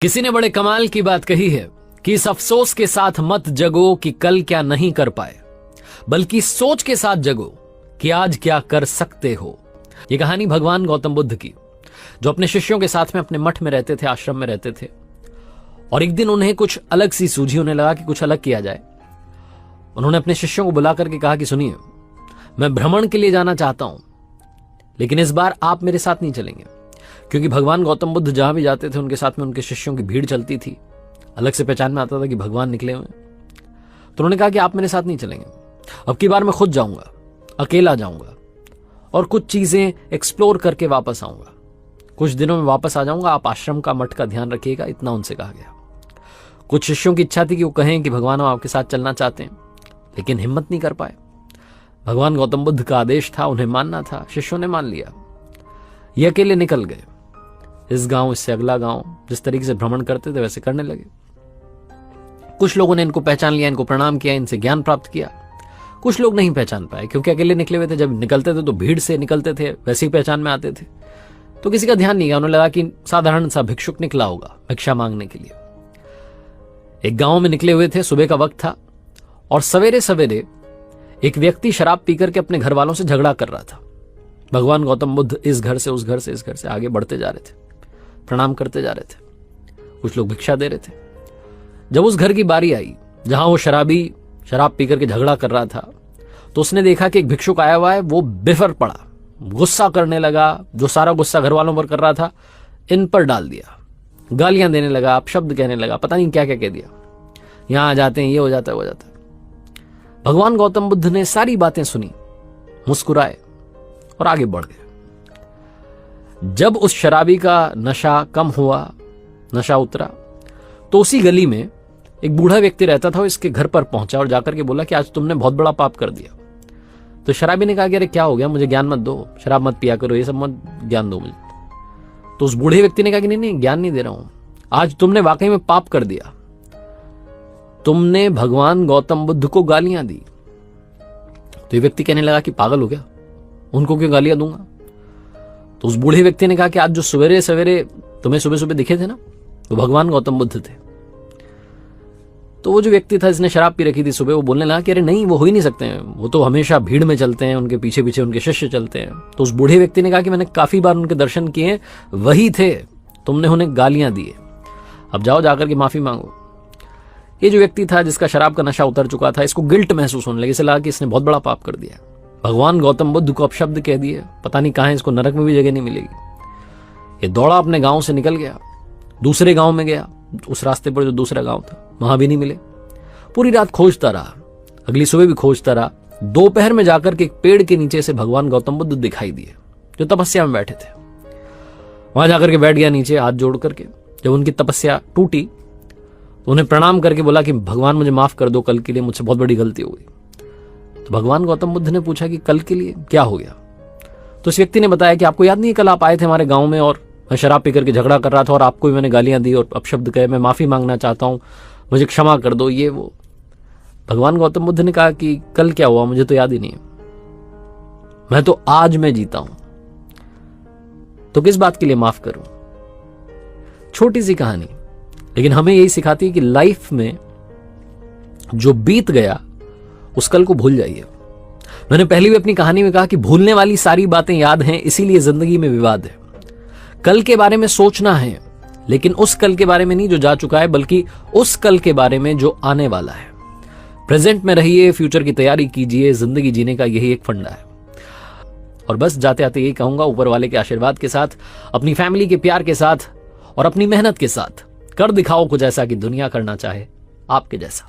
किसी ने बड़े कमाल की बात कही है कि इस अफसोस के साथ मत जगो कि कल क्या नहीं कर पाए, बल्कि सोच के साथ जगो कि आज क्या कर सकते हो। यह कहानी भगवान गौतम बुद्ध की, जो अपने शिष्यों के साथ में अपने मठ में रहते थे, आश्रम में रहते थे। और एक दिन उन्हें कुछ अलग सी सूझी, उन्हें लगा कि कुछ अलग किया जाए। उन्होंने अपने शिष्यों को बुला करके कहा कि सुनिए, मैं भ्रमण के लिए जाना चाहता हूं, लेकिन इस बार आप मेरे साथ नहीं चलेंगे, क्योंकि भगवान गौतम बुद्ध जहां भी जाते थे उनके साथ में उनके शिष्यों की भीड़ चलती थी। अलग से पहचान में आता था कि भगवान निकले हुए। तो उन्होंने कहा कि आप मेरे साथ नहीं चलेंगे, अब की बार मैं खुद जाऊंगा, अकेला जाऊंगा और कुछ चीजें एक्सप्लोर करके वापस आऊंगा। कुछ दिनों में वापस आ जाऊंगा, आप आश्रम का, मठ का ध्यान रखिएगा। इतना उनसे कहा गया। कुछ शिष्यों की इच्छा थी कि वो कहें कि भगवान हम आपके साथ चलना चाहते हैं, लेकिन हिम्मत नहीं कर पाए। भगवान गौतम बुद्ध का आदेश था, उन्हें मानना था। शिष्यों ने मान लिया। ये अकेले निकल गए। इस गांव, इससे अगला गांव, जिस तरीके से भ्रमण करते थे वैसे करने लगे। कुछ लोगों ने इनको पहचान लिया, इनको प्रणाम किया, इनसे ज्ञान प्राप्त किया। कुछ लोग नहीं पहचान पाए, क्योंकि अकेले निकले हुए थे। जब निकलते थे तो भीड़ से निकलते थे, वैसे ही पहचान में आते थे। तो किसी का ध्यान नहीं गया। उन्हें लगा कि साधारण सा भिक्षुक निकला होगा भिक्षा मांगने के लिए। एक गांव में निकले हुए थे, सुबह का वक्त था, और सवेरे सवेरे एक व्यक्ति शराब पीकर के अपने घर वालों से झगड़ा कर रहा था। भगवान गौतम बुद्ध इस घर से उस घर से, इस घर से आगे बढ़ते जा रहे थे, प्रणाम करते जा रहे थे। कुछ लोग भिक्षा दे रहे थे। जब उस घर की बारी आई जहां वो शराबी शराब पीकर के झगड़ा कर रहा था, तो उसने देखा कि एक भिक्षुक आया हुआ है। वो बेफर पड़ा, गुस्सा करने लगा। जो सारा गुस्सा घर वालों पर कर रहा था, इन पर डाल दिया। गालियां देने लगा, अपशब्द कहने लगा, पता नहीं क्या क्या कह दिया। यहां आ जाते हैं, ये हो जाता है, वो हो जाता है। भगवान गौतम बुद्ध ने सारी बातें सुनी, मुस्कुराए और आगे बढ़ गए। जब उस शराबी का नशा कम हुआ, नशा उतरा, तो उसी गली में एक बूढ़ा व्यक्ति रहता था। वो इसके घर पर पहुंचा और जाकर के बोला कि आज तुमने बहुत बड़ा पाप कर दिया। तो शराबी ने कहा कि अरे क्या हो गया, मुझे ज्ञान मत दो, शराब मत पिया करो, ये सब मत ज्ञान दो मुझे। तो उस बूढ़े व्यक्ति ने कहा कि नहीं, ज्ञान नहीं दे रहा हूं, आज तुमने वाकई में पाप कर दिया। तुमने भगवान गौतम बुद्ध को गालियां दी। तो ये व्यक्ति कहने लगा कि पागल हो गया, उनको क्यों गालियां दूंगा। तो उस बूढ़े व्यक्ति ने कहा कि आज जो सवेरे सवेरे तुम्हें सुबह सुबह दिखे थे ना, वो भगवान गौतम बुद्ध थे। तो वो जो व्यक्ति था जिसने शराब पी रखी थी सुबह, वो बोलने लगा कि अरे नहीं, वो हो ही नहीं सकते हैं, वो तो हमेशा भीड़ में चलते हैं, उनके पीछे पीछे उनके शिष्य चलते हैं। तो उस बूढ़े व्यक्ति ने कहा कि मैंने काफी बार उनके दर्शन किए, वही थे, तुमने उन्हें गालियां दी। अब जाओ, जाकर के माफी मांगो। ये जो व्यक्ति था जिसका शराब का नशा उतर चुका था, इसको गिल्ट महसूस होने लगे। इसे लगा कि इसने बहुत बड़ा पाप कर दिया, भगवान गौतम बुद्ध को अपशब्द कह दिए, पता नहीं कहां, इसको नरक में भी जगह नहीं मिलेगी। ये दौड़ा, अपने गांव से निकल गया, दूसरे गांव में गया। उस रास्ते पर जो दूसरा गांव था, वहां भी नहीं मिले। पूरी रात खोजता रहा, अगली सुबह भी खोजता रहा। दोपहर में जाकर के एक पेड़ के नीचे से भगवान गौतम बुद्ध दिखाई दिए, जो तपस्या में बैठे थे। वहां जाकर के बैठ गया नीचे, हाथ जोड़ करके। जब उनकी तपस्या टूटी तो उन्हें प्रणाम करके बोला कि भगवान मुझे माफ कर दो, कल के लिए मुझसे बहुत बड़ी गलती हो गई। तो भगवान गौतम बुद्ध ने पूछा कि कल के लिए क्या हो गया। तो उस व्यक्ति ने बताया कि आपको याद नहीं है, कल आप आए थे हमारे गांव में और मैं शराब पी करके झगड़ा कर रहा था और आपको भी मैंने गालियां दी और अपशब्द कहे, मैं माफी मांगना चाहता हूं, मुझे क्षमा कर दो, ये वो। भगवान गौतम बुद्ध ने कहा कि कल क्या हुआ मुझे तो याद ही नहीं है, मैं तो आज में जीता हूं, तो किस बात के लिए माफ करूं। छोटी सी कहानी, लेकिन हमें यही सिखाती है कि लाइफ में जो बीत गया उस कल को भूल जाइए। मैंने पहले भी अपनी कहानी में कहा कि भूलने वाली सारी बातें याद हैं, इसीलिए जिंदगी में विवाद है। कल के बारे में सोचना है, लेकिन उस कल के बारे में नहीं जो जा चुका है, बल्कि उस कल के बारे में जो आने वाला है। प्रेजेंट में रहिए, फ्यूचर की तैयारी कीजिए। जिंदगी जीने का यही एक फंडा है। और बस जाते आते यही कहूंगा, ऊपर वाले के आशीर्वाद के साथ, अपनी फैमिली के प्यार के साथ और अपनी मेहनत के साथ कर दिखाओ कुछ ऐसा कि दुनिया करना चाहे आपके जैसा।